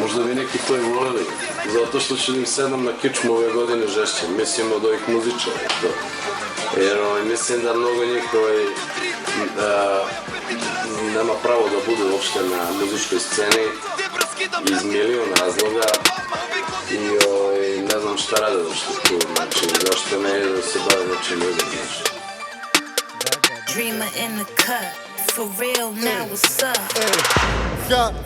Možda bi neki to i voleli, zato što će im 7 na kičmu ove godine žešće, mislim od ovih muzičara to. Jer mislim da mnogo njih nema pravo da bude uopšte na muzičkoj sceni iz milion razloga i ne znam šta rade uopšte tu, znači zašto ne ide da se bave nečim ljudom, znači. Dreamer in the cut, for real now what's up?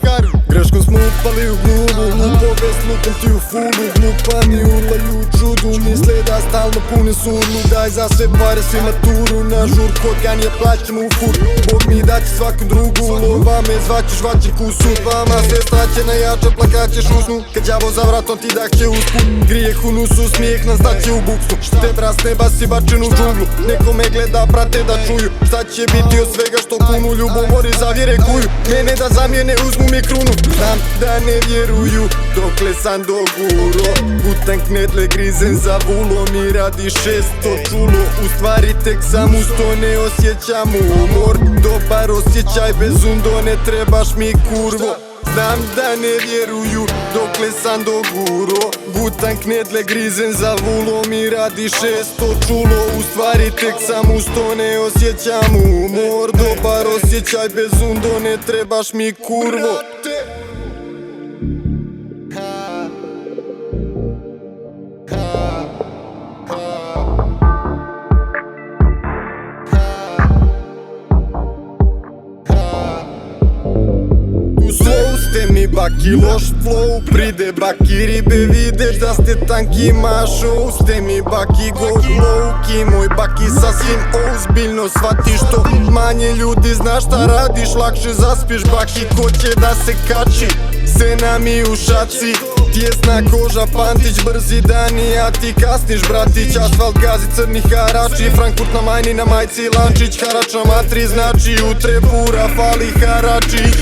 Haru, greškom smo upali u glubu, lupove s lukom ti u fulu, glupani urlaju u čudu, misle da stalno pune surlu, daj za sve pare svi maturu, na žur kod ganije plaćamo u fur, Bog mi daće svaku drugu, lova me zvaćeš vaćiku sud, vama sve staće na jače, plakaćeš usnu, kad đavo za vratom ti dah će usput, grijeh u nusu, smijeh nam staće u buksu, te bras neba si bačen u džunglu, neko me gleda, prate da čuju, šta će biti od svega što punu ljubomori zavjere kuju, mene da zamijene uzmu mi krunu, znam da ne vjeruju dokle sam doguro, gutan knedle grizen za vulom i radi 600 čulo, u stvari tek sam usto ne osjećam umor, dobar osjećaj bez undo ne trebaš mi kurvo. Znam da ne vjeruju dokle sam doguro, gutan knedle grizen za vulom i radi 600 čulo, u stvari tek sam usto ne osjećam umor, dobar osjećaj bez undo ne trebaš mi kurvo. Ste mi baki loš flow, pride baki ribe, videš da ste tanki mašo. Ste mi baki go low-key, moj baki sasvim ozbiljno shvatiš to. Manje ljudi znaš šta radiš, lakše zaspiš baki, ko će da se kači, scena mi u šaci. Tjesna koža, Pantić, brzi dani, a ti kasniš bratić. Asfalt gazi, crni harači, Frankfurt na majni, na majci lančić. Harač na matri znači u trepura fali haračić.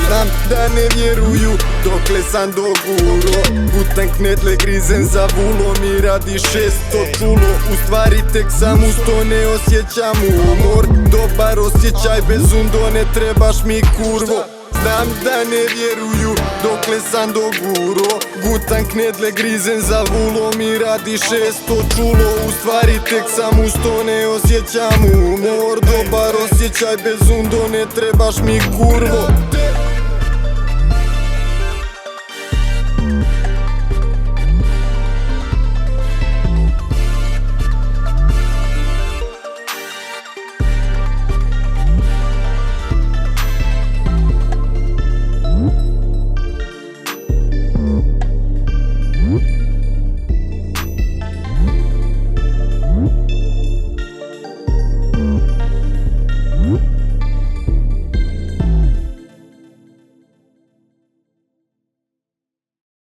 Znam da ne vjeruju dokle sam doguro, gutan knedle grizen za vulom i radi 600 čulo, u stvari tek sam usto ne osjećam umor, dobar osjećaj bez undo ne trebaš mi kurvo. Znam da ne vjeruju dokle sam doguro, gutan knedle grizen za vulom i radi 600 čulo, u stvari tek sam usto ne osjećam umor, dobar osjećaj bez undo ne trebaš mi kurvo.